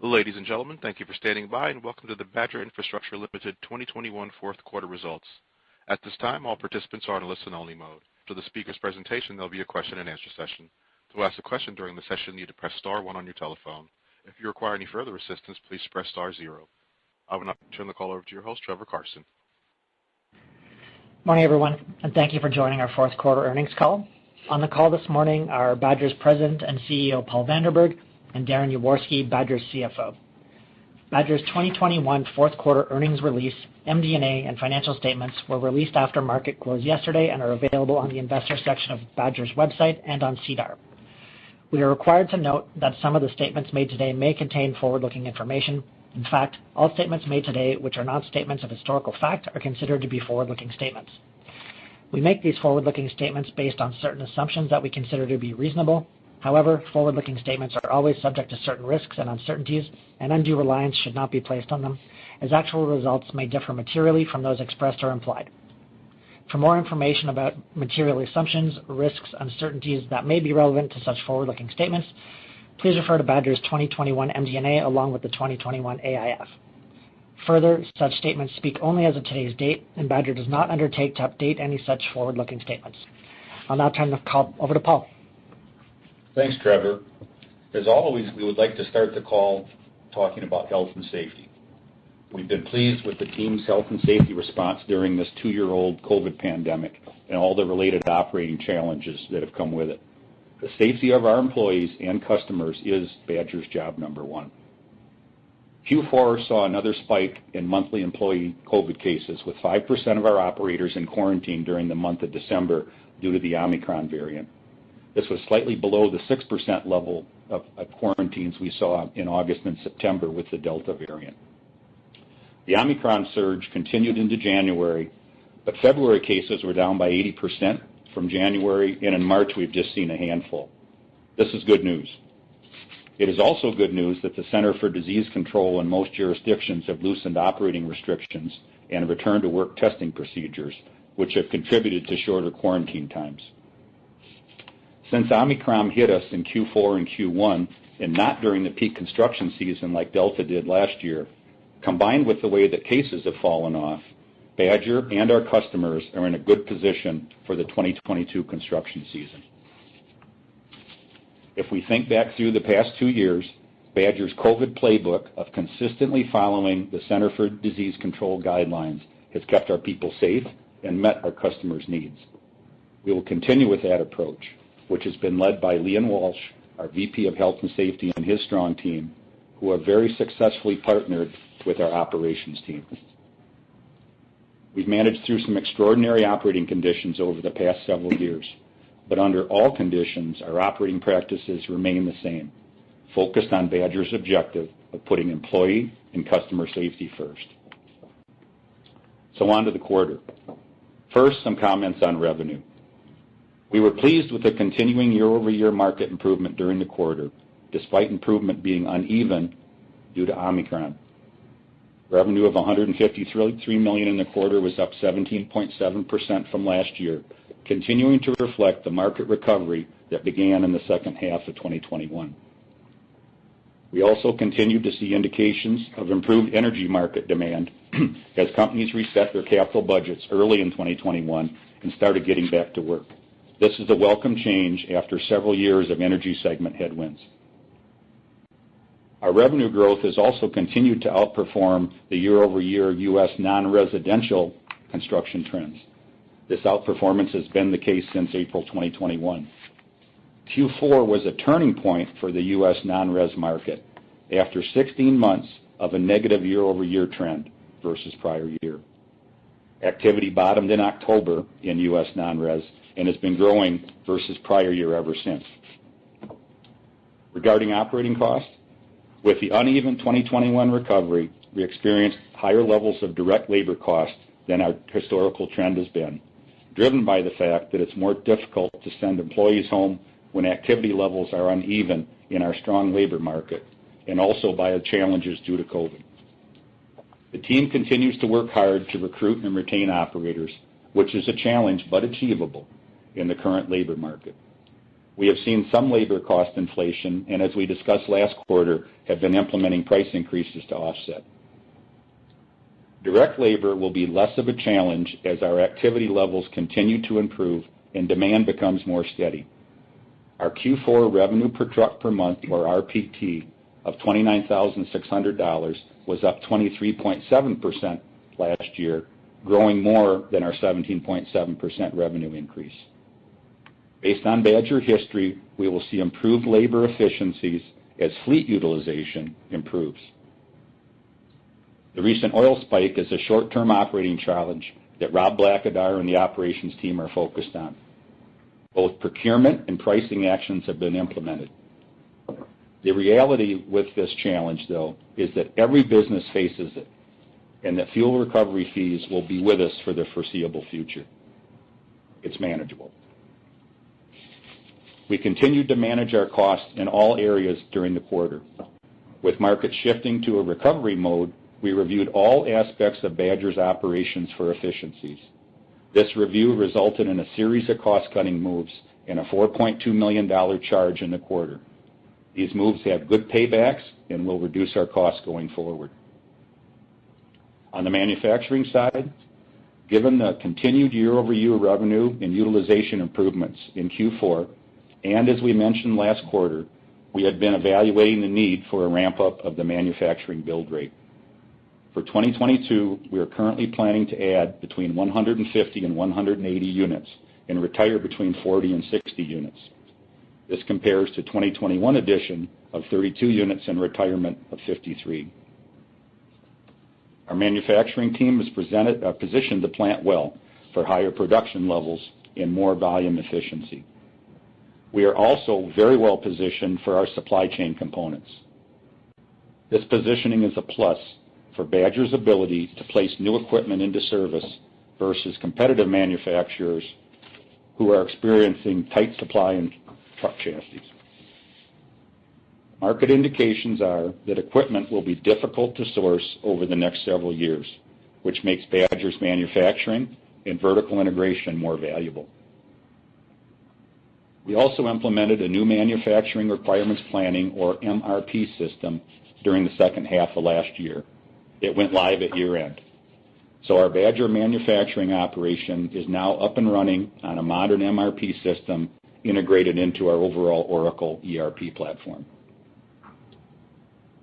Ladies and gentlemen, thank you for standing by and welcome to the Badger Infrastructure Limited 2021 fourth quarter results. At this time, all participants are in listen-only mode. For the speaker's presentation, there'll be a question-and-answer session. To ask a question during the session, you need to press star one on your telephone. If you require any further assistance, please press star zero. I will now turn the call over to your host, Trevor Carson. Morning, everyone, and thank you for joining our fourth quarter earnings call. On the call this morning are Badger's President and CEO, Paul Vanderberg, and Darren Yaworsky, Badger's CFO. Badger's 2021 fourth quarter earnings release, MD&A, and financial statements were released after market close yesterday and are available on the investor section of Badger's website and on SEDAR. We are required to note that some of the statements made today may contain forward-looking information. In fact, all statements made today which are not statements of historical fact are considered to be forward-looking statements. We make these forward-looking statements based on certain assumptions that we consider to be reasonable. However, forward-looking statements are always subject to certain risks and uncertainties, and undue reliance should not be placed on them, as actual results may differ materially from those expressed or implied. For more information about material assumptions, risks, uncertainties that may be relevant to such forward-looking statements, please refer to Badger's 2021 MD&A along with the 2021 AIF. Further, such statements speak only as of today's date, and Badger does not undertake to update any such forward-looking statements. I'll now turn the call over to Paul. Thanks, Trevor. As always, we would like to start the call talking about health and safety. We've been pleased with the team's health and safety response during this 2-year-old COVID pandemic and all the related operating challenges that have come with it. The safety of our employees and customers is Badger's job number one. Q4 saw another spike in monthly employee COVID cases, with 5% of our operators in quarantine during the month of December due to the Omicron variant. This was slightly below the 6% level of quarantines we saw in August and September with the Delta variant. The Omicron surge continued into January, but February cases were down by 80% from January, and in March we've just seen a handful. This is good news. It is also good news that the Center for Disease Control in most jurisdictions have loosened operating restrictions and return-to-work testing procedures, which have contributed to shorter quarantine times. Since Omicron hit us in Q4 and Q1, and not during the peak construction season like Delta did last year, combined with the way that cases have fallen off, Badger and our customers are in a good position for the 2022 construction season. If we think back through the past 2 years, Badger's COVID playbook of consistently following the Center for Disease Control guidelines has kept our people safe and met our customers' needs. We will continue with that approach, which has been led by Leon Walsh, our VP of Health and Safety, and his strong team, who have very successfully partnered with our operations team. We've managed through some extraordinary operating conditions over the past several years, but under all conditions, our operating practices remain the same, focused on Badger's objective of putting employee and customer safety first. So on to the quarter. First, some comments on revenue. We were pleased with the continuing year-over-year market improvement during the quarter, despite improvement being uneven due to Omicron. Revenue of $153 million in the quarter was up 17.7% from last year, continuing to reflect the market recovery that began in the second half of 2021. We also continued to see indications of improved energy market demand as companies reset their capital budgets early in 2021 and started getting back to work. This is a welcome change after several years of energy segment headwinds. Our revenue growth has also continued to outperform the year-over-year U.S. non-residential construction trends. This outperformance has been the case since April 2021. Q4 was a turning point for the U.S. non-res market after 16 months of a negative year-over-year trend versus prior year. Activity bottomed in October in U.S. non-res and has been growing versus prior year ever since. Regarding operating costs, with the uneven 2021 recovery, we experienced higher levels of direct labor costs than our historical trend has been, driven by the fact that it's more difficult to send employees home when activity levels are uneven in our strong labor market, and also by the challenges due to COVID. The team continues to work hard to recruit and retain operators, which is a challenge but achievable in the current labor market. We have seen some labor cost inflation, and as we discussed last quarter, have been implementing price increases to offset. Direct labor will be less of a challenge as our activity levels continue to improve and demand becomes more steady. Our Q4 revenue per truck per month, or RPT, of $29,600 was up 23.7% last year, growing more than our 17.7% revenue increase. Based on Badger history, we will see improved labor efficiencies as fleet utilization improves. The recent oil spike is a short-term operating challenge that Rob Blackadar and the operations team are focused on. Both procurement and pricing actions have been implemented. The reality with this challenge, though, is that every business faces it, and that fuel recovery fees will be with us for the foreseeable future. It's manageable. We continued to manage our costs in all areas during the quarter. With markets shifting to a recovery mode, we reviewed all aspects of Badger's operations for efficiencies. This review resulted in a series of cost-cutting moves and a $4.2 million charge in the quarter. These moves have good paybacks and will reduce our costs going forward. On the manufacturing side, given the continued year-over-year revenue and utilization improvements in Q4, and as we mentioned last quarter, we had been evaluating the need for a ramp-up of the manufacturing build rate. For 2022, we are currently planning to add between 150 and 180 units and retire between 40 and 60 units. This compares to 2021 addition of 32 units and retirement of 53. Our manufacturing team has positioned the plant well for higher production levels and more volume efficiency. We are also very well positioned for our supply chain components. This positioning is a plus for Badger's ability to place new equipment into service versus competitive manufacturers who are experiencing tight supply in truck chassis. Market indications are that equipment will be difficult to source over the next several years, which makes Badger's manufacturing and vertical integration more valuable. We also implemented a new manufacturing requirements planning, or MRP, system during the second half of last year. It went live at year-end. So our Badger manufacturing operation is now up and running on a modern MRP system integrated into our overall Oracle ERP platform.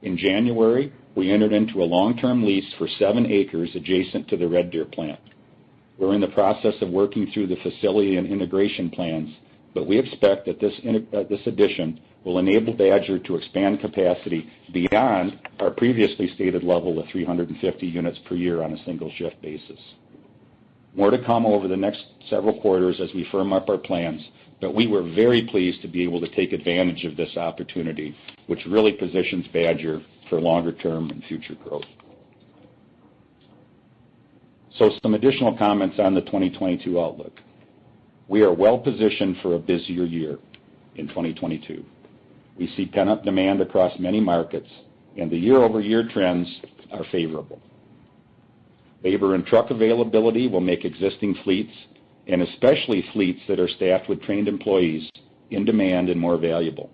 In January, we entered into a long-term lease for 7 acres adjacent to the Red Deer plant. We're in the process of working through the facility and integration plans, but we expect that this addition will enable Badger to expand capacity beyond our previously stated level of 350 units per year on a single shift basis. More to come over the next several quarters as we firm up our plans, but we were very pleased to be able to take advantage of this opportunity, which really positions Badger for longer-term and future growth. So some additional comments on the 2022 outlook. We are well positioned for a busier year in 2022. We see pent-up demand across many markets, and the year-over-year trends are favorable. Labor and truck availability will make existing fleets, and especially fleets that are staffed with trained employees, in demand and more valuable.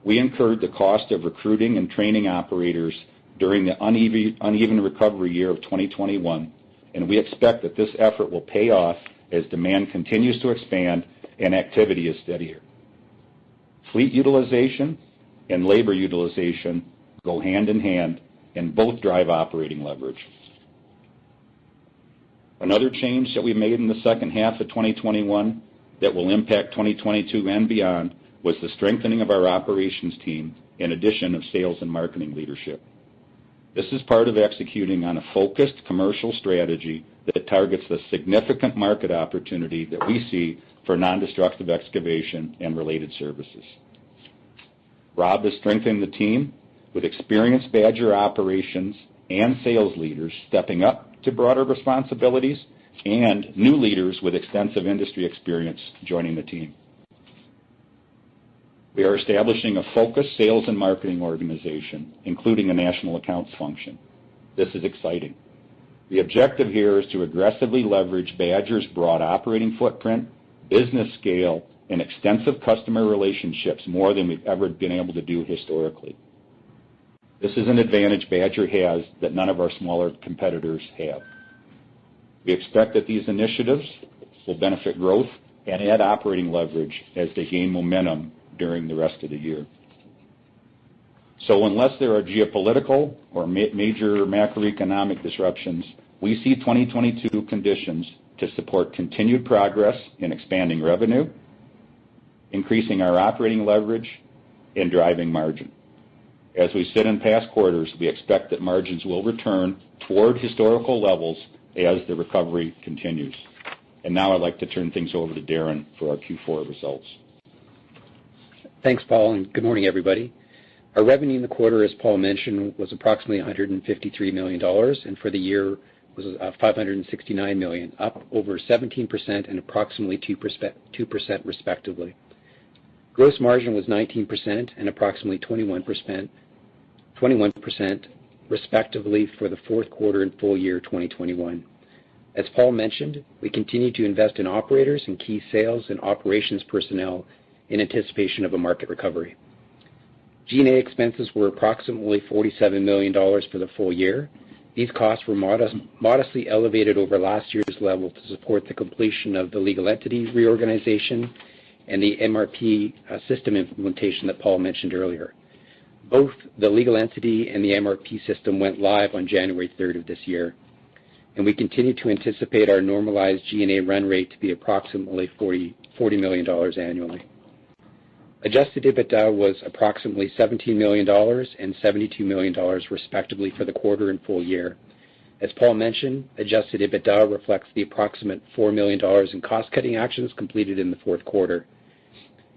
We incurred the cost of recruiting and training operators during the uneven recovery year of 2021, and we expect that this effort will pay off as demand continues to expand and activity is steadier. Fleet utilization and labor utilization go hand in hand, and both drive operating leverage. Another change that we made in the second half of 2021 that will impact 2022 and beyond was the strengthening of our operations team and addition of sales and marketing leadership. This is part of executing on a focused commercial strategy that targets the significant market opportunity that we see for non-destructive excavation and related services. Rob is strengthening the team with experienced Badger operations and sales leaders stepping up to broader responsibilities, and new leaders with extensive industry experience joining the team. We are establishing a focused sales and marketing organization, including a national accounts function. This is exciting. The objective here is to aggressively leverage Badger's broad operating footprint, business scale, and extensive customer relationships, more than we've ever been able to do historically. This is an advantage Badger has that none of our smaller competitors have. We expect that these initiatives will benefit growth and add operating leverage as they gain momentum during the rest of the year. So unless there are geopolitical or major macroeconomic disruptions, we see 2022 conditions to support continued progress in expanding revenue, increasing our operating leverage, and driving margin. As we said in past quarters, we expect that margins will return toward historical levels as the recovery continues. And now I'd like to turn things over to Darren for our Q4 results. Thanks, Paul, and good morning, everybody. Our revenue in the quarter, as Paul mentioned, was approximately $153 million, and for the year was $569 million, up over 17% and approximately 2% respectively. Gross margin was 19% and approximately 21% respectively for the fourth quarter and full year 2021. As Paul mentioned, we continue to invest in operators and key sales and operations personnel in anticipation of a market recovery. G&A expenses were approximately $47 million for the full year. These costs were modestly elevated over last year's level to support the completion of the legal entity reorganization and the MRP system implementation that Paul mentioned earlier. Both the legal entity and the MRP system went live on January 3rd of this year, and we continue to anticipate our normalized G&A run rate to be approximately $40 million annually. Adjusted EBITDA was approximately $17 million and $72 million respectively for the quarter and full year. As Paul mentioned, adjusted EBITDA reflects the approximate $4 million in cost-cutting actions completed in the fourth quarter.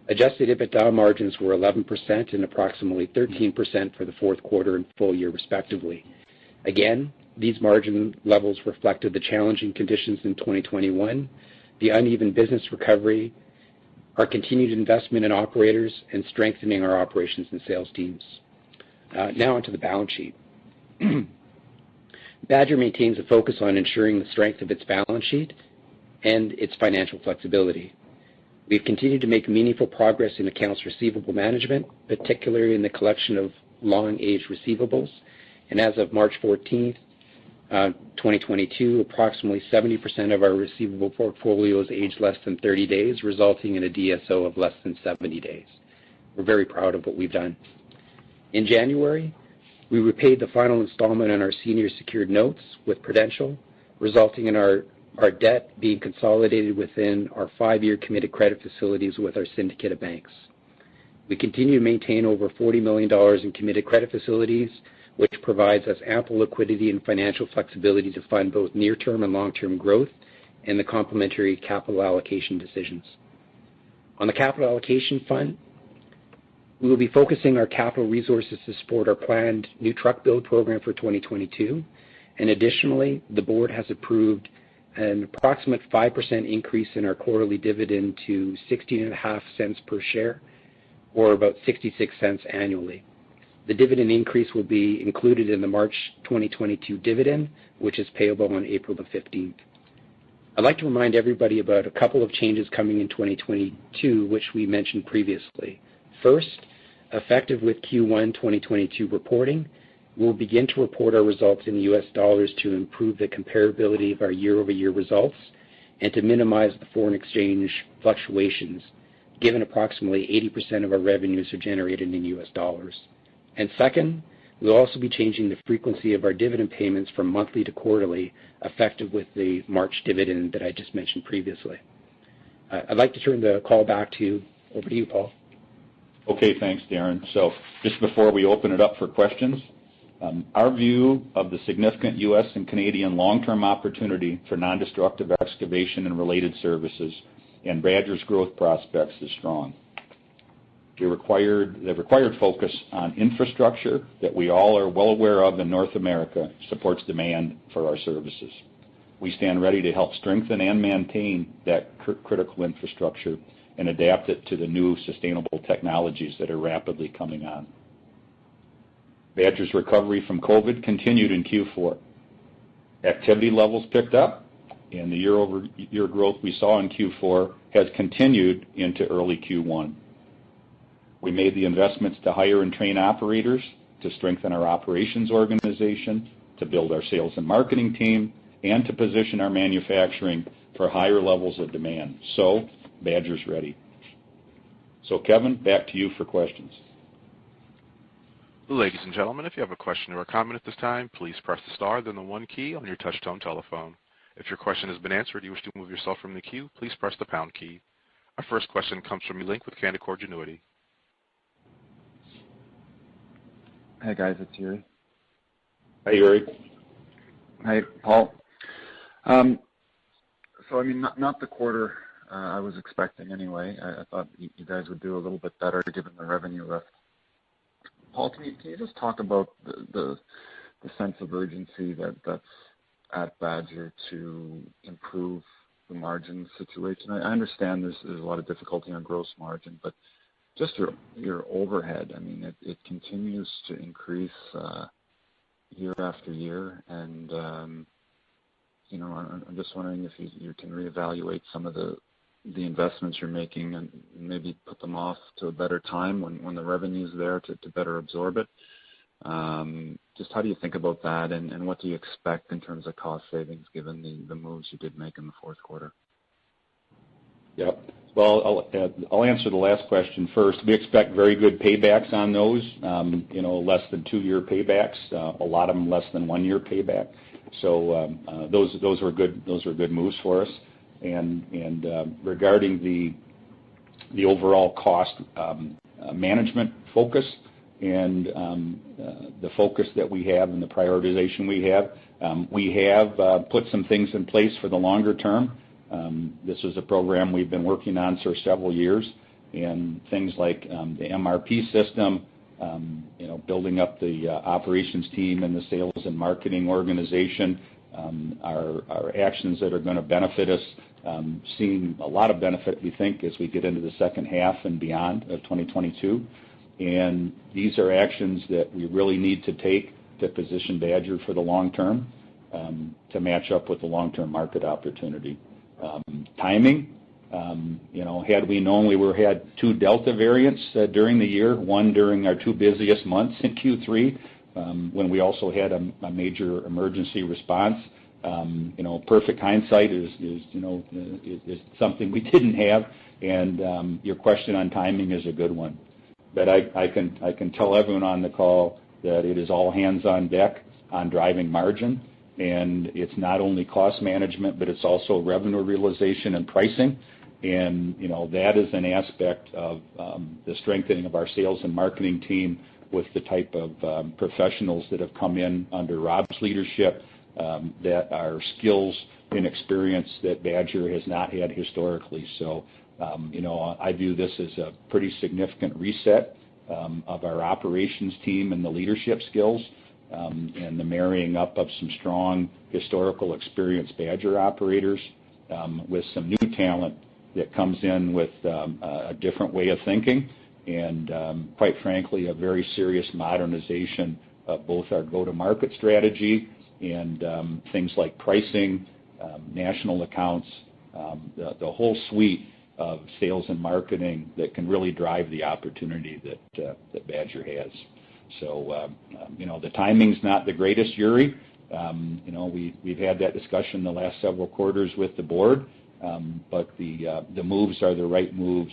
Adjusted EBITDA margins were 11% and approximately 13% for the fourth quarter and full year respectively. Again, these margin levels reflected the challenging conditions in 2021, the uneven business recovery, our continued investment in operators, and strengthening our operations and sales teams. Now onto the balance sheet. Badger maintains a focus on ensuring the strength of its balance sheet and its financial flexibility. We've continued to make meaningful progress in accounts receivable management, particularly in the collection of long-aged receivables, and as of March 14th, 2022, approximately 70% of our receivable portfolio is aged less than 30 days, resulting in a DSO of less than 70 days. We're very proud of what we've done. In January, we repaid the final installment on our senior secured notes with Prudential, resulting in our debt being consolidated within our 5-year committed credit facilities with our syndicate of banks. We continue to maintain over $40 million in committed credit facilities, which provides us ample liquidity and financial flexibility to fund both near-term and long-term growth and the complementary capital allocation decisions. On the capital allocation front, we will be focusing our capital resources to support our planned new truck build program for 2022, and additionally, the board has approved an approximate 5% increase in our quarterly dividend to 16.5 cents per share, or about 66 cents annually. The dividend increase will be included in the March 2022 dividend, which is payable on April the 15th. I'd like to remind everybody about a couple of changes coming in 2022, which we mentioned previously. First, effective with Q1 2022 reporting, we'll begin to report our results in U.S. dollars to improve the comparability of our year-over-year results and to minimize the foreign exchange fluctuations, given approximately 80% of our revenues are generated in U.S. dollars. And second, we'll also be changing the frequency of our dividend payments from monthly to quarterly, effective with the March dividend that I just mentioned previously. I'd like to turn the call over to you, Paul. Okay, thanks, Darren. So just before we open it up for questions, our view of the significant U.S. and Canadian long-term opportunity for non-destructive excavation and related services and Badger's growth prospects is strong. The required focus on infrastructure that we all are well aware of in North America supports demand for our services. We stand ready to help strengthen and maintain that critical infrastructure and adapt it to the new sustainable technologies that are rapidly coming on. Badger's recovery from COVID continued in Q4. Activity levels picked up, and the year-over-year growth we saw in Q4 has continued into early Q1. We made the investments to hire and train operators, to strengthen our operations organization, to build our sales and marketing team, and to position our manufacturing for higher levels of demand. So, Badger's ready. So, Kevin, back to you for questions. Ladies and gentlemen, if you have a question or a comment at this time, please press the star, then the 1 key on your touch-tone telephone. If your question has been answered and you wish to move yourself from the queue, please press the pound key. Our first question comes from Link with Canaccord Genuity. Hey guys, it's Yuri. Hi, Yuri. Hi, Paul. So I mean, not the quarter I was expecting anyway. I thought you guys would do a little bit better given the revenue lift. Paul, can you just talk about the sense of urgency that's at Badger to improve the margin situation? I understand there's a lot of difficulty on gross margin, but just your overhead, I mean, it continues to increase year after year, and you know, I'm just wondering if you can reevaluate some of the investments you're making and maybe put them off to a better time when the revenue's there to better absorb it. Just how do you think about that, and what do you expect in terms of cost savings given the moves you did make in the fourth quarter? Yep. Well, I'll answer the last question first. We expect very good paybacks on those, you know, less than 2-year paybacks, a lot of them less than 1-year payback. So those were good moves for us. And regarding the overall cost management focus and the focus that we have and the prioritization we have put some things in place for the longer term. This is a program we've been working on for several years, and things like the MRP system, you know, building up the operations team and the sales and marketing organization, are actions that are going to benefit us, seeing a lot of benefit, we think, as we get into the second half and beyond of 2022. And these are actions that we really need to take to position Badger for the long term, to match up with the long-term market opportunity. Timing, you know, had we known we had 2 Delta variants during the year, one during our 2 busiest months in Q3, when we also had a major emergency response, you know, perfect hindsight is something we didn't have, and your question on timing is a good one. But I can tell everyone on the call that it is all hands on deck on driving margin. And it's not only cost management, but it's also revenue realization and pricing. And, you know, that is an aspect of the strengthening of our sales and marketing team with the type of professionals that have come in under Rob's leadership, that are skills and experience that Badger has not had historically. So, you know, I view this as a pretty significant reset of our operations team and the leadership skills. And the marrying up of some strong historical experienced Badger operators with some new talent that comes in with a different way of thinking and, quite frankly, a very serious modernization of both our go-to-market strategy and things like pricing, national accounts, the whole suite of sales and marketing that can really drive the opportunity that Badger has. So, you know, the timing's not the greatest, Yuri. You know, we've had that discussion the last several quarters with the board, but the moves are the right moves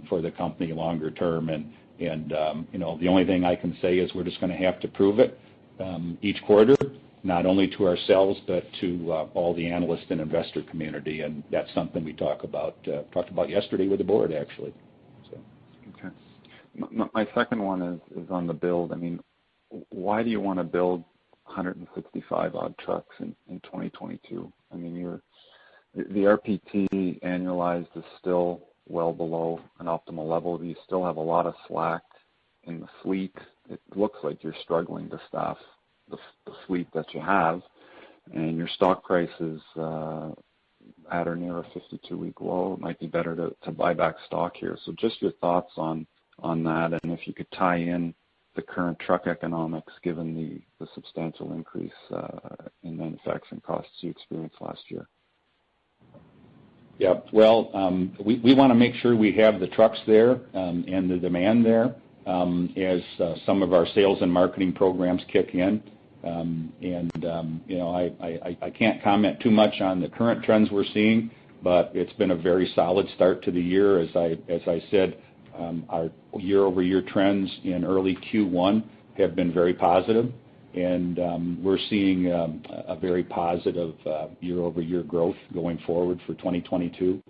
for the company longer term. And you know, the only thing I can say is we're just going to have to prove it each quarter, not only to ourselves, but to all the analyst and investor community. And that's something we talked about yesterday with the board, actually. So. Okay. My second one is on the build. I mean, why do you want to build 165 odd trucks in 2022? I mean, the RPT annualized is still well below an optimal level. You still have a lot of slack in the fleet. It looks like you're struggling to staff the fleet that you have, and your stock price is at or near a 52-week low. It might be better to buy back stock here. So just your thoughts on that, and if you could tie in the current truck economics given the substantial increase in manufacturing costs you experienced last year. Yeah. Well, we want to make sure we have the trucks there and the demand there as some of our sales and marketing programs kick in. I can't comment too much on the current trends we're seeing, but it's been a very solid start to the year. As I said, our year-over-year trends in early Q1 have been very positive, and we're seeing a very positive year-over-year growth going forward for 2022.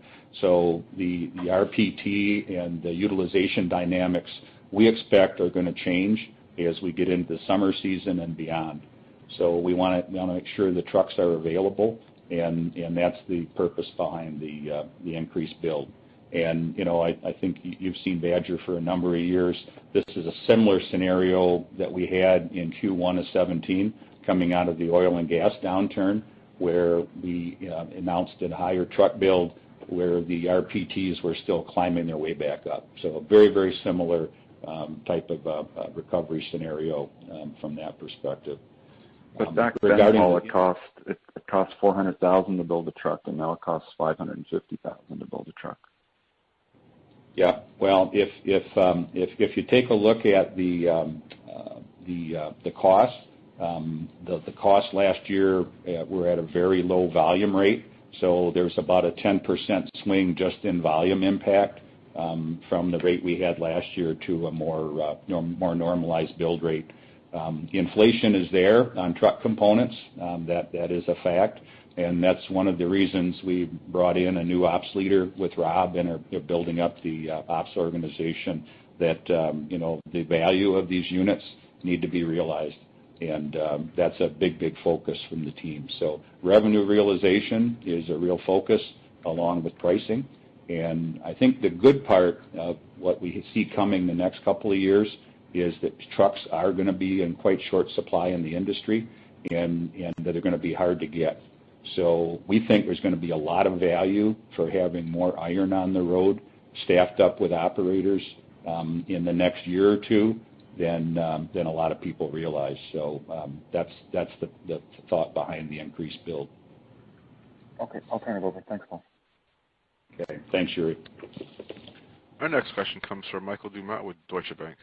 So the RPT and the utilization dynamics we expect are going to change as we get into the summer season and beyond. So we want to make sure the trucks are available, and that's the purpose behind the increased build. And I think you've seen Badger for a number of years. This is a similar scenario that we had in Q1 of 17, coming out of the oil and gas downturn, where we announced a higher truck build, where the RPTs were still climbing their way back up. So a very, very similar type of recovery scenario from that perspective. But back then, Paul, it cost $400,000 to build a truck, and now it costs $550,000 to build a truck. Yeah. Well, if you take a look at the cost, the cost last year were at a very low volume rate, so there's about a 10% swing just in volume impact from the rate we had last year to a more normalized build rate. Inflation is there on truck components. That is a fact, and that's one of the reasons we brought in a new ops leader with Rob and are building up the ops organization, that the value of these units need to be realized, and that's a big focus from the team. So revenue realization is a real focus along with pricing, and I think the good part of what we see coming the next couple of years is that trucks are going to be in quite short supply in the industry, and that they're going to be hard to get. So we think there's going to be a lot of value for having more iron on the road, staffed up with operators in the next year or two than a lot of people realize. So that's the thought behind the increased build. Okay, I'll turn it over. Thanks, Paul. Okay, thanks, Yuri. Our next question comes from Michael Doumet with Deutsche Bank.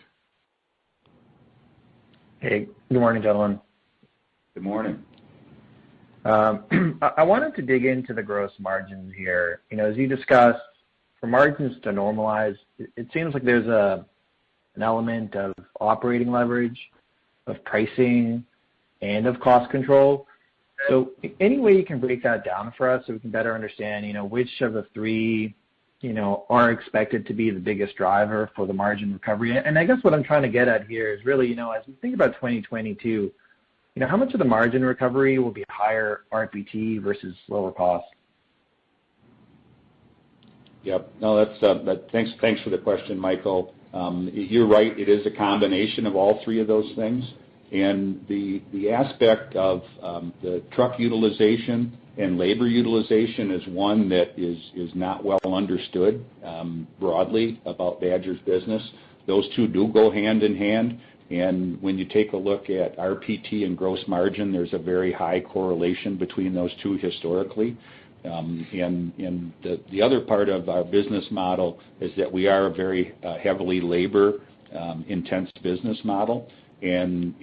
Hey, good morning, gentlemen. Good morning. I wanted to dig into the gross margins here. As you discussed, for margins to normalize, it seems like there's an element of operating leverage, of pricing, and of cost control. So any way you can break that down for us so we can better understand, which of the three, are expected to be the biggest driver for the margin recovery? And I guess what I'm trying to get at here is really, as we think about 2022, how much of the margin recovery will be higher RPT versus lower cost? Yep. No, thanks for the question, Michael. You're right. It is a combination of all three of those things. And the aspect of the truck utilization and labor utilization is one that is not well understood broadly about Badger's business. Those two do go hand in hand. And when you take a look at RPT and gross margin, there's a very high correlation between those two historically. And the other part of our business model is that we are a very heavily labor intense business model. And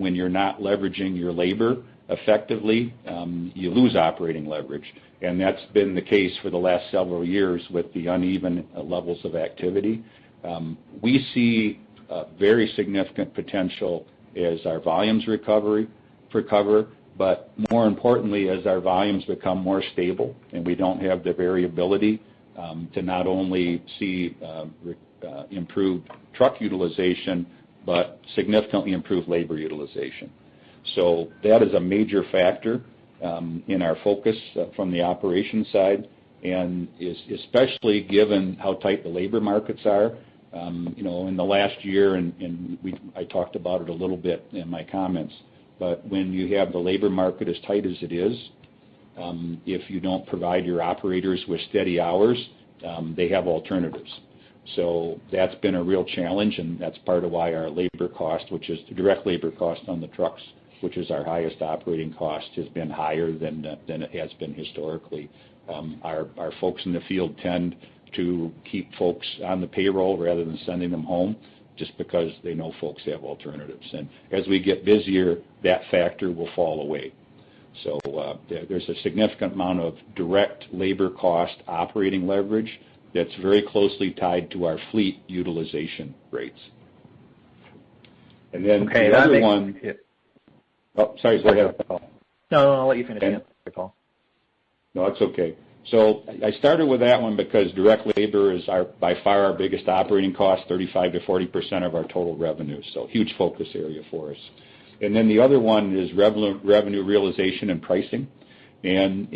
when you're not leveraging your labor effectively, you lose operating leverage. And that's been the case for the last several years with the uneven levels of activity. We see very significant potential as our volumes recover, but more importantly, as our volumes become more stable and we don't have the variability to not only see improved truck utilization, but significantly improved labor utilization. So that is a major factor in our focus from the operations side, and especially given how tight the labor markets are. In the last year, and I talked about it a little bit in my comments, but when you have the labor market as tight as it is, if you don't provide your operators with steady hours, they have alternatives. So that's been a real challenge, and that's part of why our labor cost, which is the direct labor cost on the trucks, which is our highest operating cost, has been higher than it has been historically. Our folks in the field tend to keep folks on the payroll rather than sending them home, just because they know folks have alternatives. And as we get busier, that factor will fall away. So there's a significant amount of direct labor cost operating leverage that's very closely tied to our fleet utilization rates. And then okay, the other one. Yeah. Oh, sorry, go ahead, Paul. No, I'll let you finish the answer, Paul. No, it's okay. So I started with that one because direct labor is by far our biggest operating cost, 35 to 40% of our total revenue. So huge focus area for us. And then the other one is revenue realization and pricing. And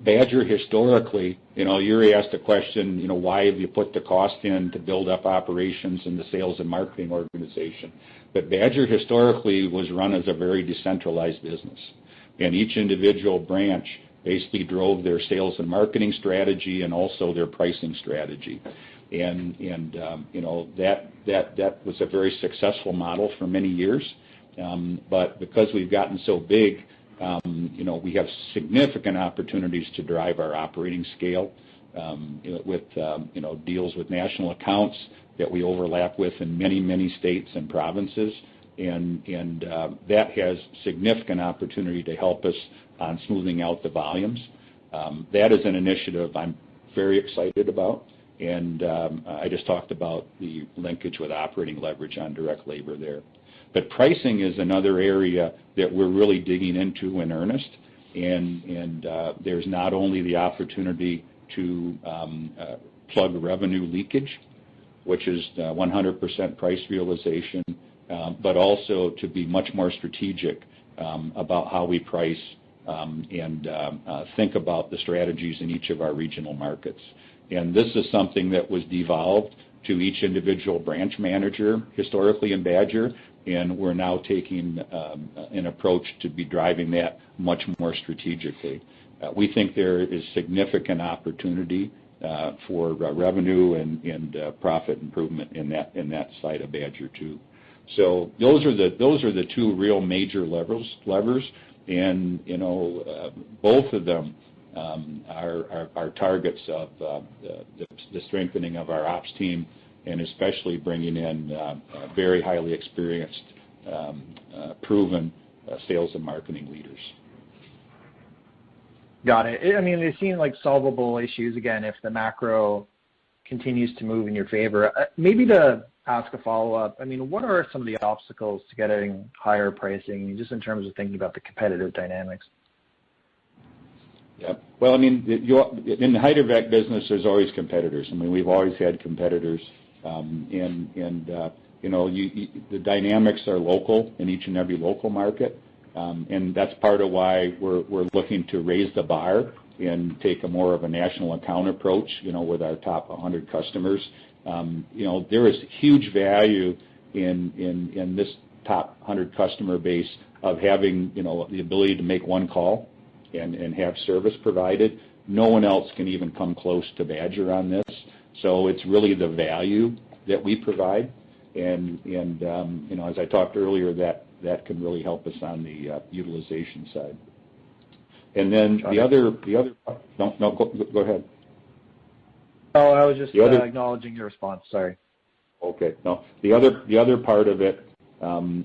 Badger historically, you asked a question, why have you put the cost in to build up operations in the sales and marketing organization? But Badger historically was run as a very decentralized business. And each individual branch basically drove their sales and marketing strategy and also their pricing strategy. And that was a very successful model for many years. But because we've gotten so big, we have significant opportunities to drive our operating scale with deals with national accounts that we overlap with in many, many states and provinces. And that has significant opportunity to help us on smoothing out the volumes. That is an initiative I'm very excited about. And I just talked about the linkage with operating leverage on direct labor there. But pricing is another area that we're really digging into in earnest. And there's not only the opportunity to plug revenue leakage, which is 100% price realization, but also to be much more strategic about how we price and think about the strategies in each of our regional markets. And this is something that was devolved to each individual branch manager historically in Badger, and we're now taking an approach to be driving that much more strategically. We think there is significant opportunity for revenue and profit improvement in that side of Badger too. So those are the two real major levers, and both of them are targets of the strengthening of our ops team, and especially bringing in very highly experienced, proven sales and marketing leaders. Got it. I mean, they seem like solvable issues, again, if the macro continues to move in your favor. Maybe to ask a follow-up, I mean, what are some of the obstacles to getting higher pricing, just in terms of thinking about the competitive dynamics? Yeah. Well, I mean, in the hydrovac business, there's always competitors. I mean, we've always had competitors. The dynamics are local in each and every local market. And that's part of why we're looking to raise the bar and take a more of a national account approach, with our top 100 customers. There is huge value in this top 100 customer base of having, the ability to make one call and have service provided. No one else can even come close to Badger on this. So it's really the value that we provide. And as I talked earlier, that can really help us on the utilization side. And then the other no, go ahead. Oh, I was just acknowledging your response. Sorry. Okay. No, the other part of it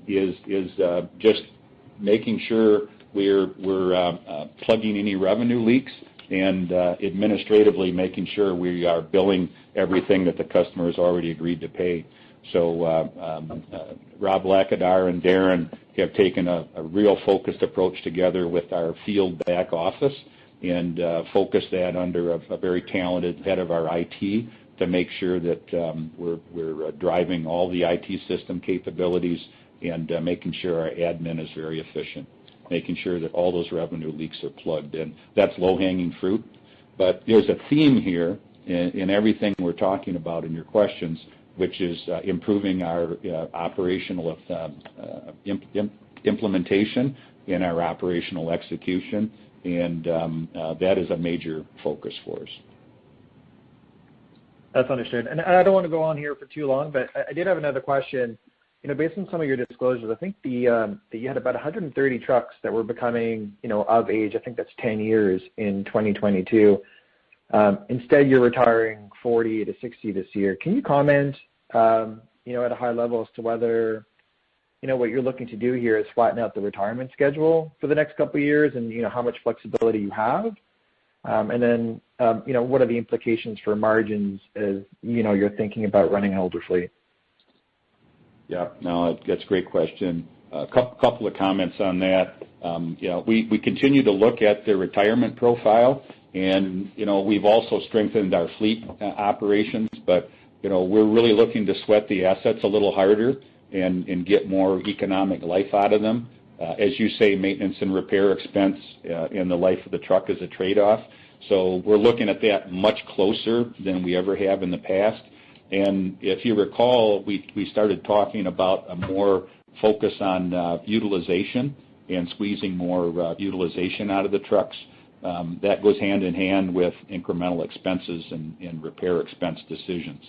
is just making sure we're plugging any revenue leaks, and administratively making sure we are billing everything that the customer has already agreed to pay. So Rob Lackadar and Darren have taken a real focused approach together with our field back office, and focus that under a very talented head of our IT to make sure that we're driving all the IT system capabilities and making sure our admin is very efficient, making sure that all those revenue leaks are plugged in. That's low-hanging fruit. But there's a theme here in everything we're talking about in your questions, which is improving our operational implementation and our operational execution, and that is a major focus for us. That's understood. And I don't want to go on here for too long, but I did have another question. based on some of your disclosures, I think that you had about 130 trucks that were becoming, of age. I think that's 10 years in 2022. Instead, you're retiring 40 to 60 this year. Can you comment, at a high level as to whether, what you're looking to do here is flatten out the retirement schedule for the next couple of years and, how much flexibility you have? And then, what are the implications for margins as, you're thinking about running an older fleet? Yeah, no, that's a great question. A couple of comments on that. We continue to look at the retirement profile, and, we've also strengthened our fleet operations, but, we're really looking to sweat the assets a little harder and get more economic life out of them. As you say, maintenance and repair expense in the life of the truck is a trade-off. So we're looking at that much closer than we ever have in the past. And if you recall, we started talking about a more focus on utilization and squeezing more utilization out of the trucks. That goes hand in hand with incremental expenses and repair expense decisions.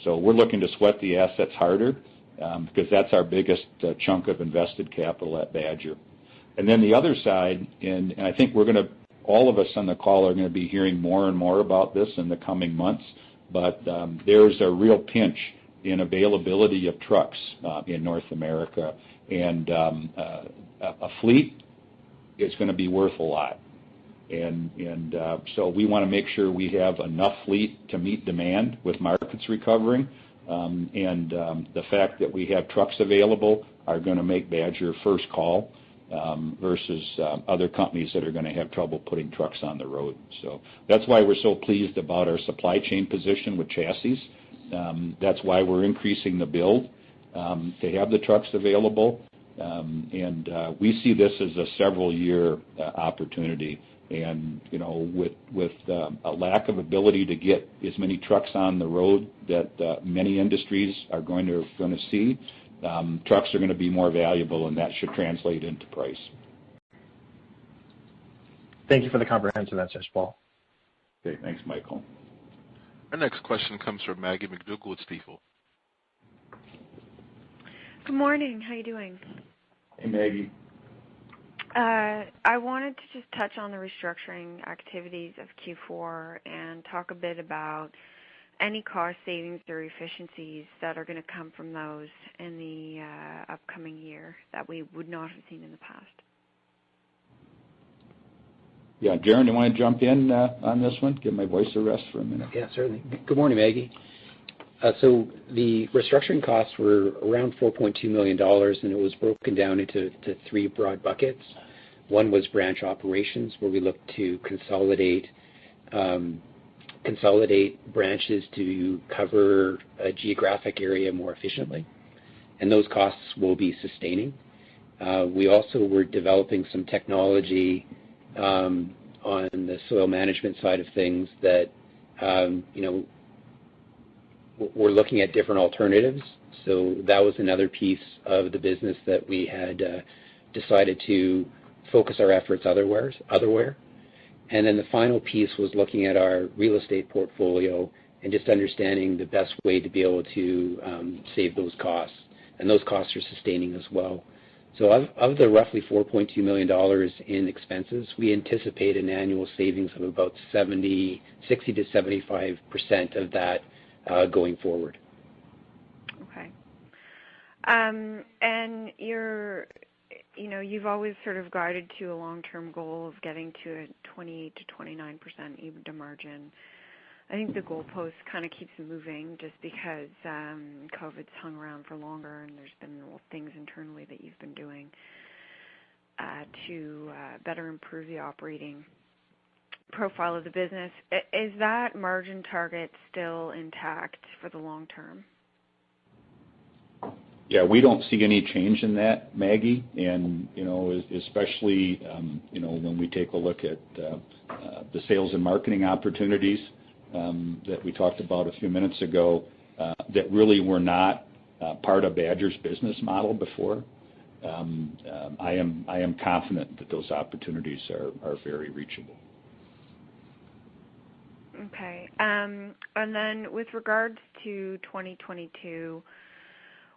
So we're looking to sweat the assets harder because that's our biggest chunk of invested capital at Badger. And then the other side, and I think all of us on the call are going to be hearing more and more about this in the coming months, but there's a real pinch in availability of trucks in North America, and a fleet is going to be worth a lot. And so we want to make sure we have enough fleet to meet demand with markets recovering, and the fact that we have trucks available are going to make Badger first call versus other companies that are going to have trouble putting trucks on the road. So that's why we're so pleased about our supply chain position with chassis. That's why we're increasing the build to have the trucks available. And we see this as a several-year opportunity. And, with a lack of ability to get as many trucks on the road that many industries are going to see, trucks are going to be more valuable, and that should translate into price. Thank you for the comprehensive answers, Paul. Okay, thanks, Michael. Our next question comes from Maggie MacDougall with Stifel. Good morning. How are you doing? Hey, Maggie. I wanted to just touch on the restructuring activities of Q4 and talk a bit about any cost savings or efficiencies that are going to come from those in the upcoming year that we would not have seen in the past. Yeah, Darren, you want to jump in on this one? Give my voice a rest for a minute. Yeah, certainly. Good morning, Maggie. So the restructuring costs were around $4.2 million, and it was broken down into three broad buckets. One was branch operations, where we looked to consolidate branches to cover a geographic area more efficiently, and those costs will be sustaining. We also were developing some technology on the soil management side of things that, we're looking at different alternatives. So that was another piece of the business that we had decided to focus our efforts otherwhere. And then the final piece was looking at our real estate portfolio and just understanding the best way to be able to save those costs. And those costs are sustaining as well. So of the roughly $4.2 million in expenses, we anticipate an annual savings of about 60 to 75% of that going forward. Okay. And you've always sort of guided to a long-term goal of getting to a 28 to 29% EBITDA margin. I think the goalpost kind of keeps moving just because COVID's hung around for longer, and there's been things internally that you've been doing to better improve the operating profile of the business. Is that margin target still intact for the long term? Yeah, we don't see any change in that, Maggie, and especially when we take a look at the sales and marketing opportunities that we talked about a few minutes ago, that really were not part of Badger's business model before. I am confident that those opportunities are very reachable. Okay. And then with regards to 2022,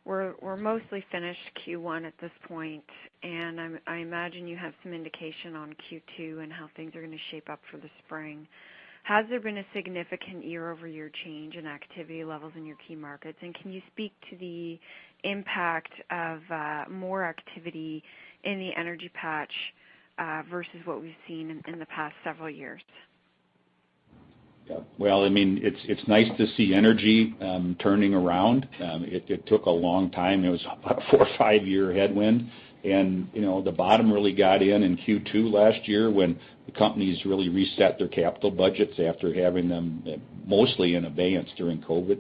we're mostly finished Q1 at this point, and I imagine you have some indication on Q2 and how things are going to shape up for the spring. Has there been a significant year-over-year change in activity levels in your key markets? And can you speak to the impact of more activity in the energy patch versus what we've seen in the past several years? Yeah. Well, I mean, it's nice to see energy turning around. It took a long time. It was about a 4 or 5 year headwind. And, the bottom really got in Q2 last year when the companies really reset their capital budgets after having them mostly in abeyance during COVID.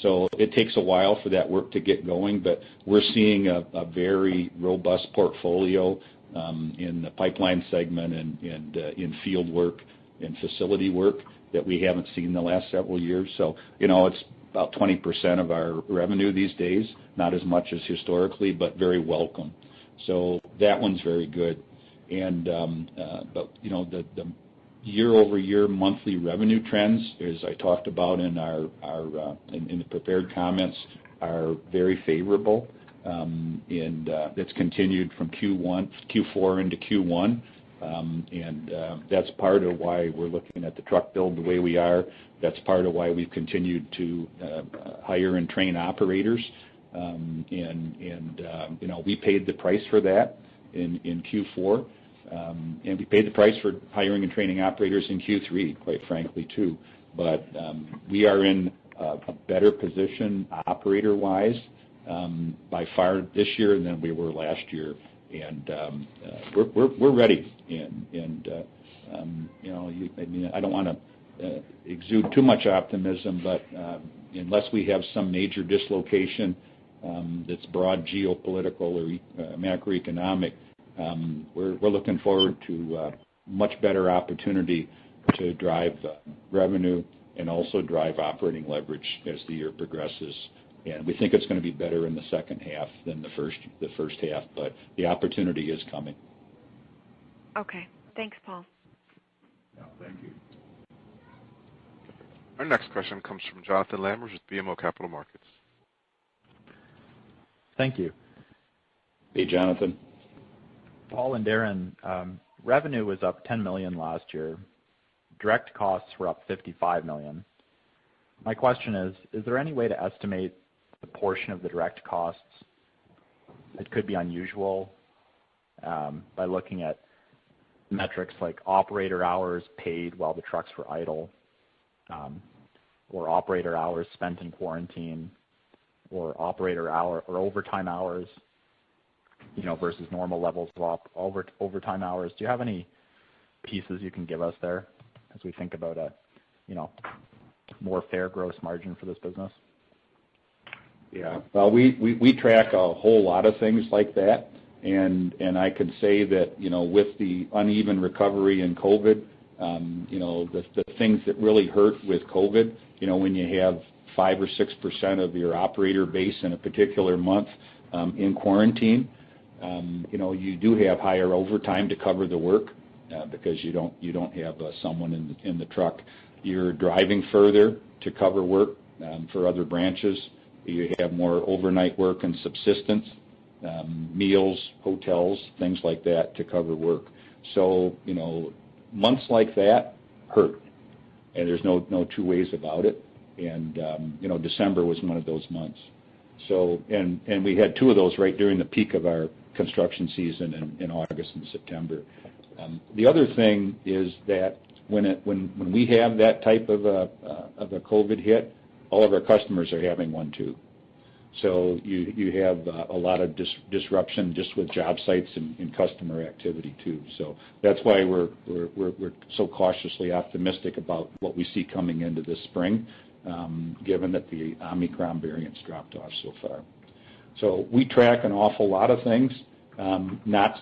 So it takes a while for that work to get going, but we're seeing a very robust portfolio in the pipeline segment and in field work and facility work that we haven't seen in the last several years. So, it's about 20% of our revenue these days, not as much as historically, but very welcome. So that one's very good. And but the year-over-year monthly revenue trends, as I talked about in our in the prepared comments, are very favorable, and that's continued from Q4 into Q1. And that's part of why we're looking at the truck build the way we are. That's part of why we've continued to hire and train operators. We paid the price for that in Q4. And we paid the price for hiring and training operators in Q3, quite frankly, too. But we are in a better position operator-wise by far this year than we were last year. And we're ready. I don't want to exude too much optimism, but unless we have some major dislocation that's broad geopolitical or macroeconomic, we're looking forward to much better opportunity to drive revenue and also drive operating leverage as the year progresses. And we think it's going to be better in the second half than the first half, but the opportunity is coming. Okay. Thanks, Paul. Yeah, thank you. Our next question comes from Jonathan Lamers with BMO Capital Markets. Thank you. Hey, Jonathan. Paul and Darren, revenue was up $10 million last year. Direct costs were up $55 million. My question is there any way to estimate the portion of the direct costs that could be unusual by looking at metrics like operator hours paid while the trucks were idle, or operator hours spent in quarantine, or operator hour or overtime hours, versus normal levels of overtime hours? Do you have any pieces you can give us there as we think about a, more fair gross margin for this business? Yeah. Well, we track a whole lot of things like that, and I can say that with the uneven recovery in COVID, the things that really hurt with COVID, when you have 5 or 6% of your operator base in a particular month in quarantine, you do have higher overtime to cover the work because you don't have someone in the truck. You're driving further to cover work for other branches. You have more overnight work and subsistence, meals, hotels, things like that to cover work. So, months like that hurt, and there's no two ways about it. And, December was one of those months. So, and we had 2 of those right during the peak of our construction season in August and September. The other thing is that when we have that type of a COVID hit, all of our customers are having one too. So you have a lot of disruption just with job sites and customer activity too. So that's why we're so cautiously optimistic about what we see coming into this spring, given that the Omicron variant's dropped off so far. So we track an awful lot of things, not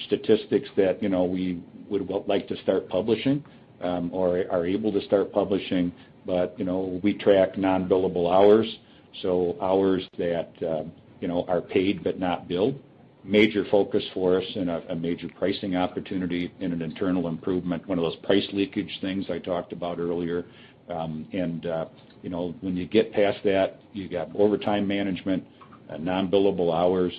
statistics that we would like to start publishing or are able to start publishing, but we track non-billable hours, so hours that are paid but not billed. Major focus for us and a major pricing opportunity in an internal improvement, one of those price leakage things I talked about earlier. When you get past that, you got overtime management, non-billable hours.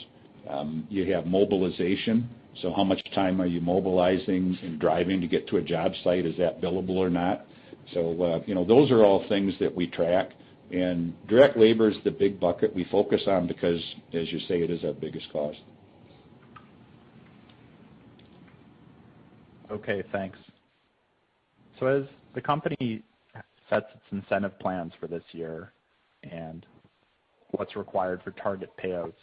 You have mobilization. So how much time are you mobilizing and driving to get to a job site? Is that billable or not? So, those are all things that we track. And direct labor is the big bucket we focus on because, as you say, it is our biggest cost. Okay, thanks. So as the company sets its incentive plans for this year and what's required for target payouts,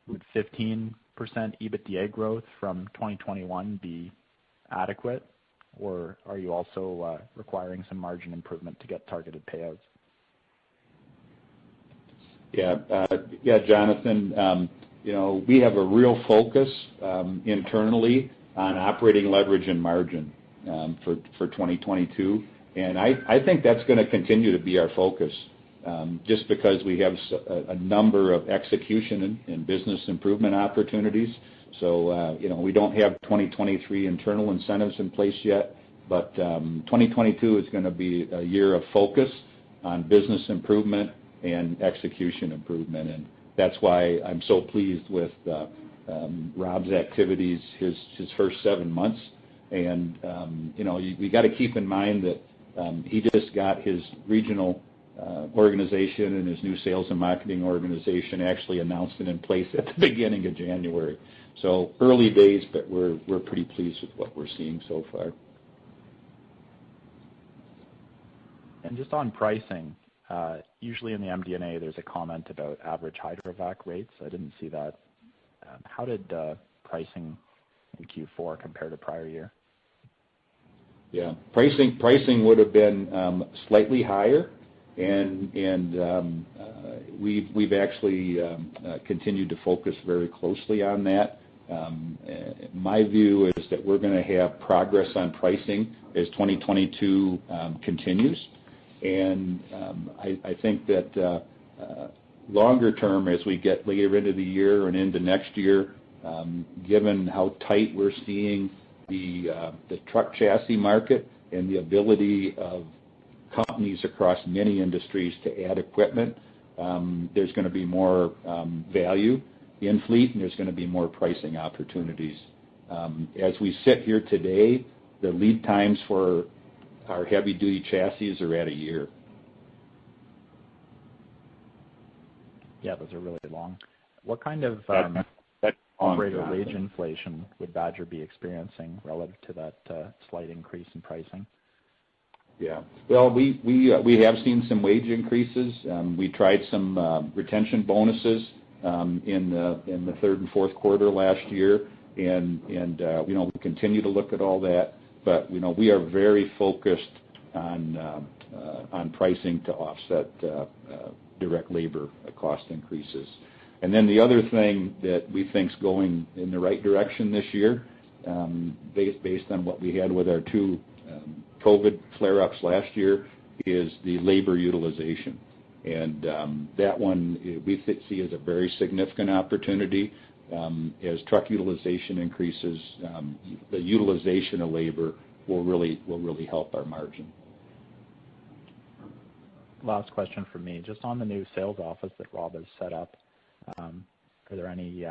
would 15% EBITDA growth from 2021 be adequate, or are you also requiring some margin improvement to get targeted payouts? Yeah, Jonathan. We have a real focus internally on operating leverage and margin for 2022, and I think that's going to continue to be our focus, just because we have a number of execution and business improvement opportunities. So we don't have 2023 internal incentives in place yet, but 2022 is going to be a year of focus on business improvement and execution improvement, and that's why I'm so pleased with Rob's activities his first 7 months. And we got to keep in mind that he just got his regional organization and his new sales and marketing organization actually announced and in place at the beginning of January. So early days, but we're pretty pleased with what we're seeing so far. And just on pricing, usually in the MD&A there's a comment about average hydrovac rates. I didn't see that. How did pricing in Q4 compare to prior year? Yeah, pricing would have been slightly higher, and we've actually continued to focus very closely on that. My view is that we're going to have progress on pricing as 2022 continues, and I think that longer term, as we get later into the year and into next year, given how tight we're seeing the truck chassis market and the ability of companies across many industries to add equipment, there's going to be more value in fleet, and there's going to be more pricing opportunities. As we sit here today, the lead times for our heavy-duty chassis are at a year. Yeah, those are really long. What kind of operator wage inflation would Badger be experiencing relative to that slight increase in pricing? Yeah, well, we have seen some wage increases. We tried some retention bonuses in the third and fourth quarter last year, and we continue to look at all that. But we are very focused on pricing to offset direct labor cost increases. And then the other thing that we think is going in the right direction this year, based on what we had with our two COVID flare-ups last year, is the labor utilization. And that one we see as a very significant opportunity. As truck utilization increases, the utilization of labor will really help our margin. Last question for me, just on the new sales office that Rob has set up, are there any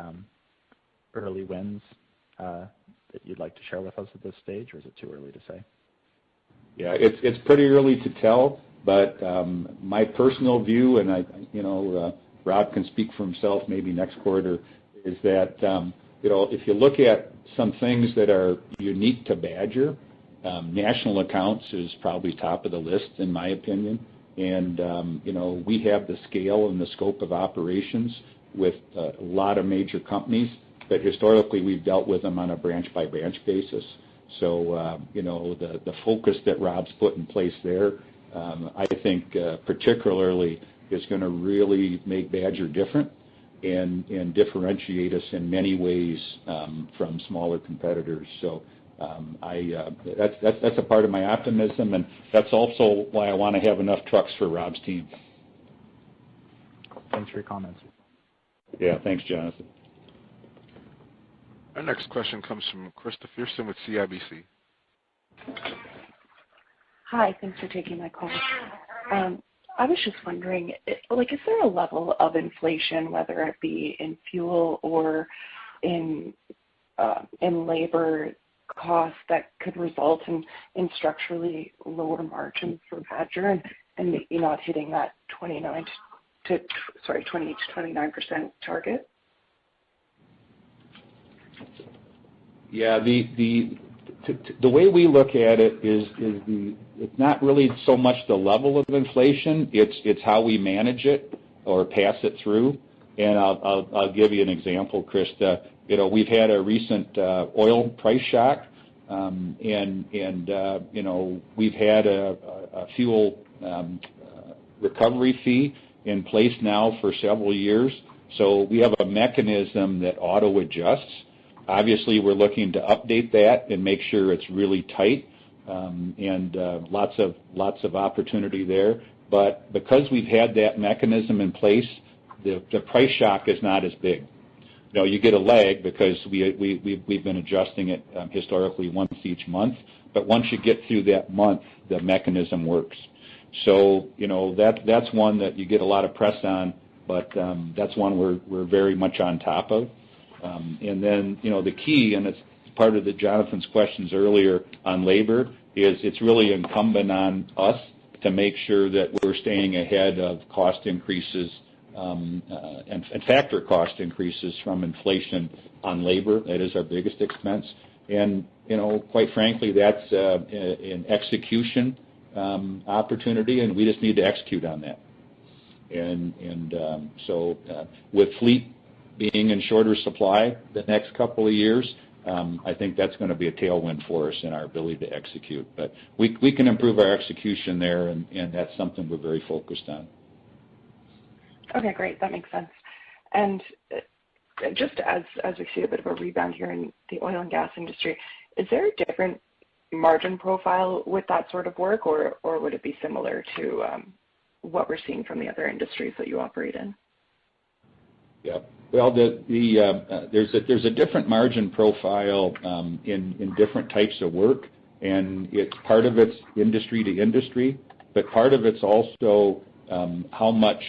early wins that you'd like to share with us at this stage, or is it too early to say? Yeah, it's pretty early to tell, but my personal view, and Rob can speak for himself maybe next quarter, is that if you look at some things that are unique to Badger, national accounts is probably top of the list in my opinion. And we have the scale and the scope of operations with a lot of major companies, but historically we've dealt with them on a branch-by-branch basis. So, the focus that Rob's put in place there, I think particularly is going to really make Badger different and differentiate us in many ways from smaller competitors. So that's a part of my optimism, and that's also why I want to have enough trucks for Rob's team. Thanks for your comments. Yeah, thanks, Jonathan. Our next question comes from Krista Pearson with CIBC. Hi, thanks for taking my call. I was just wondering, is there a level of inflation, whether it be in fuel or in labor costs, that could result in structurally lower margins for Badger and maybe not hitting that 28 to 29% target? Yeah, the way we look at it is it's not really so much the level of inflation, it's how we manage it or pass it through. And I'll give you an example, Krista. We've had a recent oil price shock, and we've had a fuel recovery fee in place now for several years. So we have a mechanism that auto adjusts. Obviously, we're looking to update that and make sure it's really tight, and lots of opportunity there. But because we've had that mechanism in place, the price shock is not as big. You get a lag because we've been adjusting it historically once each month. But once you get through that month, the mechanism works. So that's one that you get a lot of press on, but that's one we're very much on top of. And then, the key, and it's part of Jonathan's questions earlier on labor, is it's really incumbent on us to make sure that we're staying ahead of cost increases and factor cost increases from inflation on labor. That is our biggest expense. And, quite frankly, that's an execution opportunity, and we just need to execute on that. So with fleet being in shorter supply the next couple of years, I think that's going to be a tailwind for us in our ability to execute. But we can improve our execution there, and that's something we're very focused on. Okay, great. That makes sense. And just as we see a bit of a rebound here in the oil and gas industry, is there a different margin profile with that sort of work, or would it be similar to what we're seeing from the other industries that you operate in? Yeah. Well, there's a different margin profile in different types of work, and part of it's industry to industry, but part of it's also how much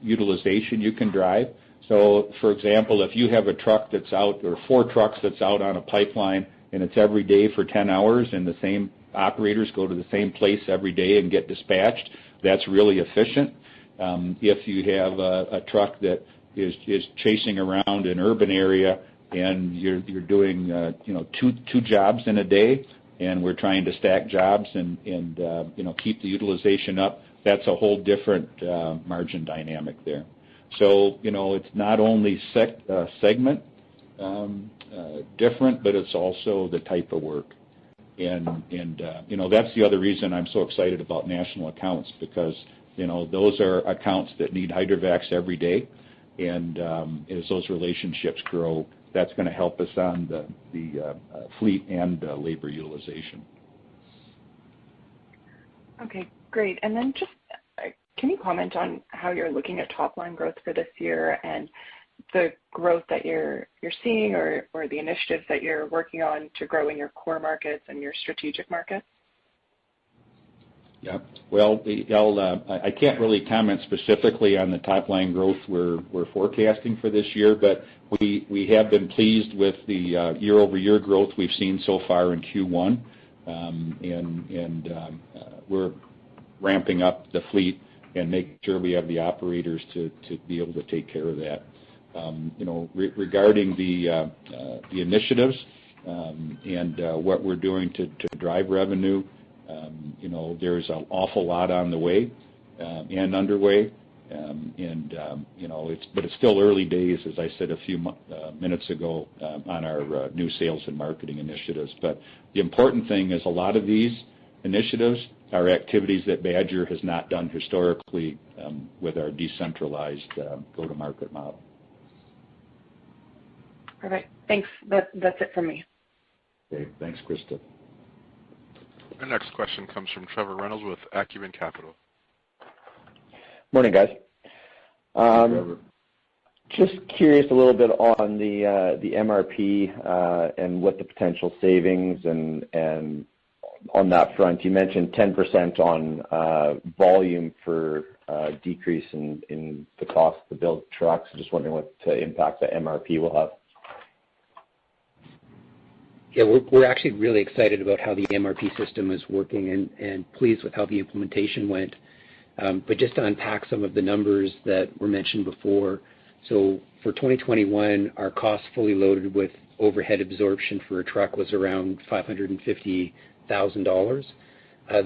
utilization you can drive. So, for example, if you have a truck that's out, or 4 trucks that's out on a pipeline, and it's every day for 10 hours, and the same operators go to the same place every day and get dispatched, that's really efficient. If you have a truck that is chasing around an urban area and you're doing 2 jobs in a day, and we're trying to stack jobs and keep the utilization up, that's a whole different margin dynamic there. So it's not only segment different, but it's also the type of work. And that's the other reason I'm so excited about national accounts, because those are accounts that need hydrovacs every day. And as those relationships grow, that's going to help us on the fleet and labor utilization. Okay, great. And then just can you comment on how you're looking at top-line growth for this year and the growth that you're seeing or the initiatives that you're working on to grow in your core markets and your strategic markets? Yeah. Well, I can't really comment specifically on the top-line growth we're forecasting for this year, but we have been pleased with the year-over-year growth we've seen so far in Q1, and we're ramping up the fleet and making sure we have the operators to be able to take care of that. Regarding the initiatives and what we're doing to drive revenue, there's an awful lot on the way and underway, but it's still early days, as I said a few minutes ago, on our new sales and marketing initiatives. But the important thing is a lot of these initiatives are activities that Badger has not done historically with our decentralized go-to-market model. Perfect. Thanks. That's it from me. Okay. Thanks, Krista. Our next question comes from Trevor Reynolds with Acumen Capital. Morning, guys. Trevor. Just curious a little bit on the MRP and what the potential savings and on that front. You mentioned 10% on volume for decrease in the cost to build trucks. Just wondering what impact the MRP will have. Yeah, we're actually really excited about how the MRP system is working and pleased with how the implementation went. But just to unpack some of the numbers that were mentioned before, so for 2021, our cost fully loaded with overhead absorption for a truck was around $550,000.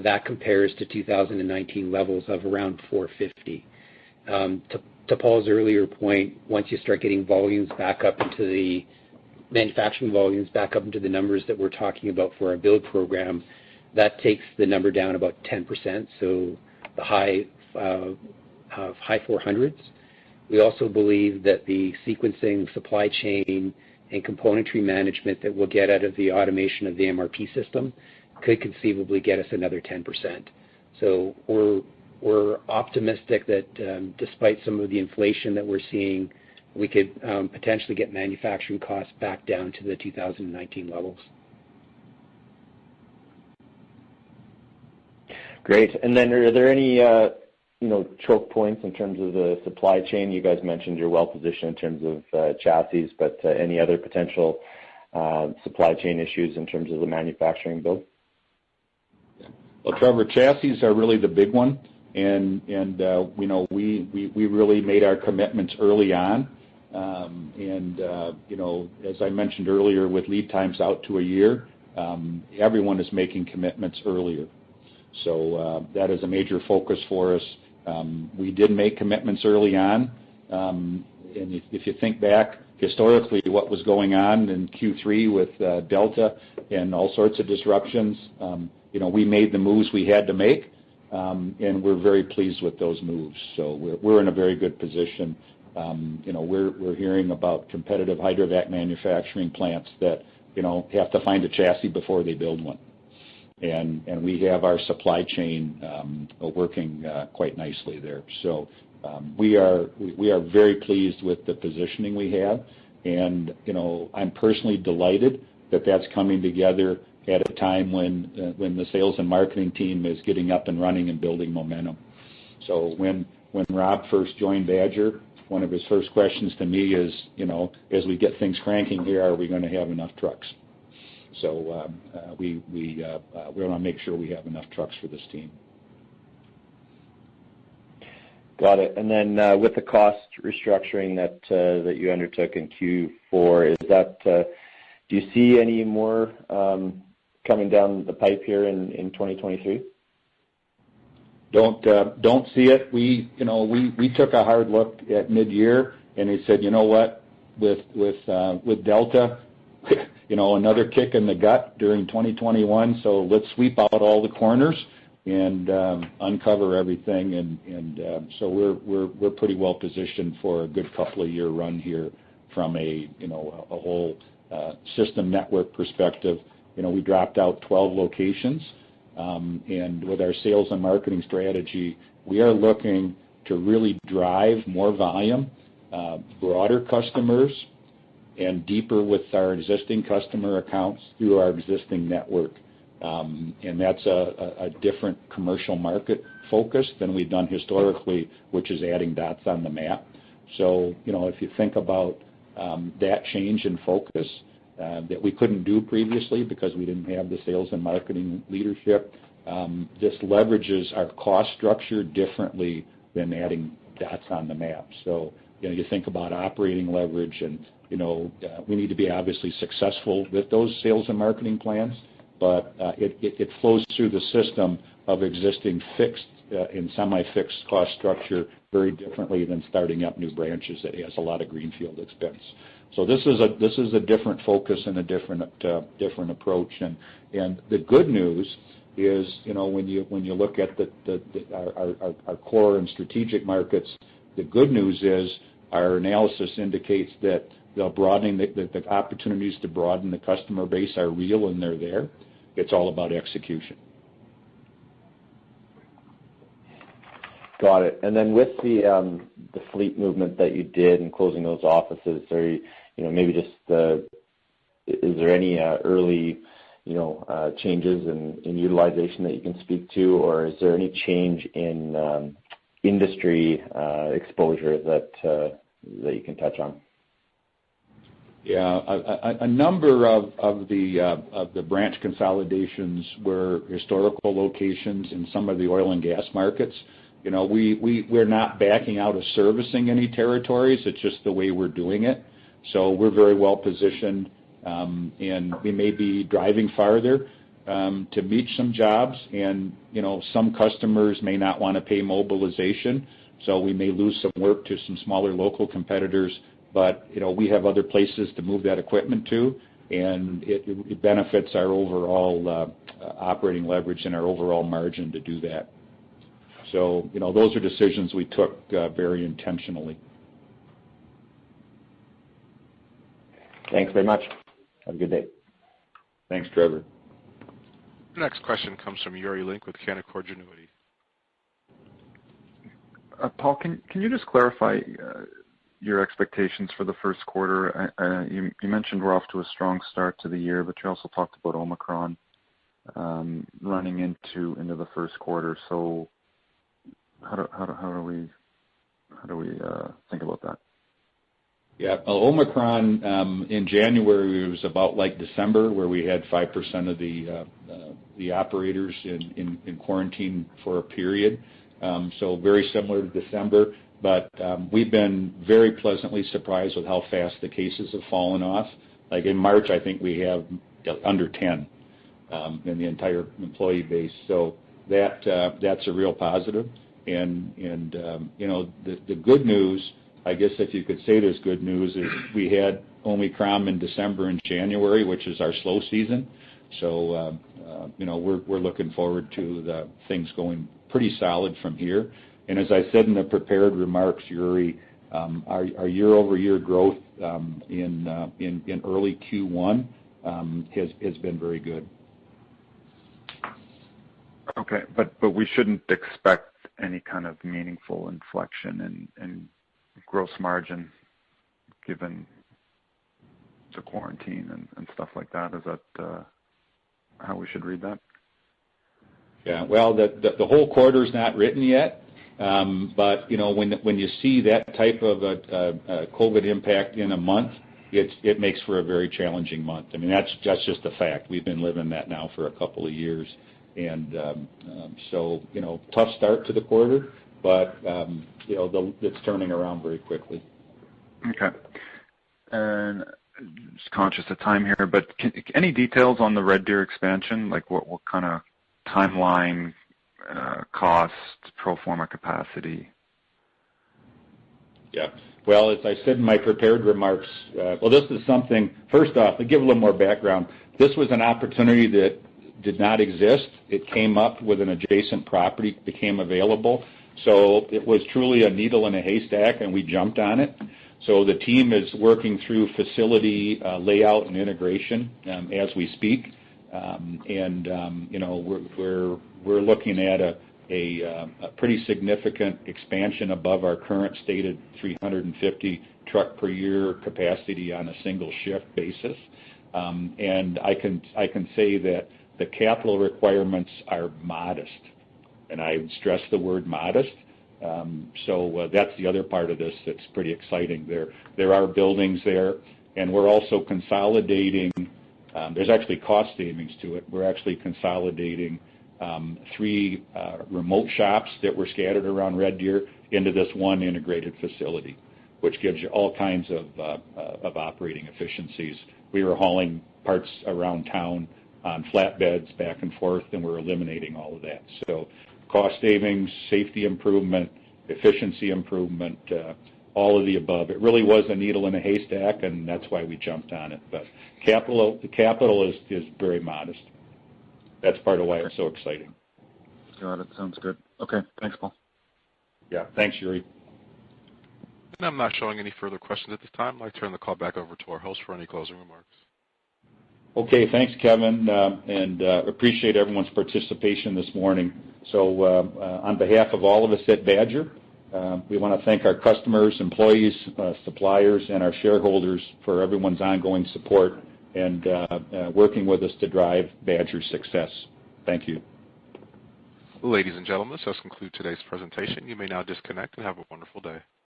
That compares to 2019 levels of around $450,000. To Paul's earlier point, once you start getting volumes back up into the manufacturing volumes back up into the numbers that we're talking about for our build program, that takes the number down about 10%, so the high 400s. We also believe that the sequencing, supply chain, and componentry management that we'll get out of the automation of the MRP system could conceivably get us another 10%. So we're optimistic that despite some of the inflation that we're seeing, we could potentially get manufacturing costs back down to the 2019 levels. Great. And then are there any choke points in terms of the supply chain? You guys mentioned you're well positioned in terms of chassis, but any other potential supply chain issues in terms of the manufacturing build? Well, Trevor, chassis are really the big one, and we really made our commitments early on, as I mentioned earlier, with lead times out to a year, everyone is making commitments earlier. So that is a major focus for us. We did make commitments early on, and if you think back historically what was going on in Q3 with Delta and all sorts of disruptions, we made the moves we had to make, and we're very pleased with those moves. So we're in a very good position. We're hearing about competitive hydrovac manufacturing plants that have to find a chassis before they build one. And we have our supply chain working quite nicely there. So we are very pleased with the positioning we have, and I'm personally delighted that that's coming together at a time when the sales and marketing team is getting up and running and building momentum. So when Rob first joined Badger, one of his first questions to me is, as we get things cranking here, are we going to have enough trucks? So we want to make sure we have enough trucks for this team. Got it. And then with the cost restructuring that you undertook in Q4, is that do you see any more coming down the pipe here in 2023? Don't see it. We took a hard look at mid-year, and we said, you know what, with Delta, another kick in the gut during 2021. So let's sweep out all the corners and uncover everything. And so we're pretty well positioned for a good couple of year run here from a whole system network perspective. We dropped out 12 locations, and with our sales and marketing strategy, we are looking to really drive more volume, broader customers, and deeper with our existing customer accounts through our existing network. And that's a different commercial market focus than we've done historically, which is adding dots on the map. So, if you think about that change in focus that we couldn't do previously because we didn't have the sales and marketing leadership, this leverages our cost structure differently than adding dots on the map. So, you think about operating leverage, and we need to be obviously successful with those sales and marketing plans, but it flows through the system of existing fixed and semi-fixed cost structure very differently than starting up new branches that has a lot of greenfield expense. So this is a different focus and a different approach. And the good news is, when you look at our core and strategic markets, the good news is our analysis indicates that the opportunities to broaden the customer base are real and they're there. It's all about execution. Got it. And then with the fleet movement that you did in closing those offices, maybe just is there any early changes in utilization that you can speak to, or is there any change in industry exposure that you can touch on? Yeah, a number of the branch consolidations were historical locations in some of the oil and gas markets. We're not backing out of servicing any territories. It's just the way we're doing it. So we're very well positioned, and we may be driving farther to meet some jobs, and some customers may not want to pay mobilization, so we may lose some work to some smaller local competitors. But we have other places to move that equipment to, and it benefits our overall operating leverage and our overall margin to do that. So those are decisions we took very intentionally. Thanks very much. Have a good day. Thanks, Trevor. The next question comes from Yuri Lynk with Canaccord Genuity. Paul, can you just clarify your expectations for the first quarter? You mentioned we're off to a strong start to the year, but you also talked about Omicron running into the first quarter. So how do we think about that? Yeah, Omicron in January was about like December, where we had 5% of the operators in quarantine for a period. So very similar to December, but we've been very pleasantly surprised with how fast the cases have fallen off. Like in March, I think we have under 10 in the entire employee base. So that's a real positive. And the good news, I guess if you could say there's good news, is we had Omicron in December and January, which is our slow season. So we're looking forward to the things going pretty solid from here. And as I said in the prepared remarks, Yuri, our year-over-year growth in early Q1 has been very good. Okay, but we shouldn't expect any kind of meaningful inflection in gross margin given the quarantine and stuff like that. Is that how we should read that? Yeah, well, the whole quarter's not written yet, but when you see that type of a COVID impact in a month, it makes for a very challenging month. I mean, that's just a fact. We've been living that now for a couple of years, and so tough start to the quarter, but it's turning around very quickly. Okay, and just conscious of time here, but any details on the Red Deer expansion? Like what kind of timeline, cost, pro forma capacity? Yeah. Well, as I said in my prepared remarks, this is something, first off, to give a little more background, this was an opportunity that did not exist. It came up with an adjacent property, became available. So it was truly a needle in a haystack, and we jumped on it. So the team is working through facility layout and integration as we speak. We're looking at a pretty significant expansion above our current stated 350 truck per year capacity on a single shift basis. And I can say that the capital requirements are modest, and I would stress the word modest. So that's the other part of this that's pretty exciting. There are buildings there, and we're also consolidating. There's actually cost savings to it. We're actually consolidating 3 remote shops that were scattered around Red Deer into this one integrated facility, which gives you all kinds of operating efficiencies. We were hauling parts around town on flatbeds back and forth, and we're eliminating all of that. So cost savings, safety improvement, efficiency improvement, all of the above. It really was a needle in a haystack, and that's why we jumped on it. But the capital is very modest. That's part of why it's so exciting. Got it. Sounds good. Okay. Thanks, Paul. Yeah. Thanks, Yuri. And I'm not showing any further questions at this time. I'd like to turn the call back over to our host for any closing remarks. Okay. Thanks, Kevin, and appreciate everyone's participation this morning. So on behalf of all of us at Badger, we want to thank our customers, employees, suppliers, and our shareholders for everyone's ongoing support and working with us to drive Badger's success. Thank you. Ladies and gentlemen, this does conclude today's presentation. You may now disconnect and have a wonderful day.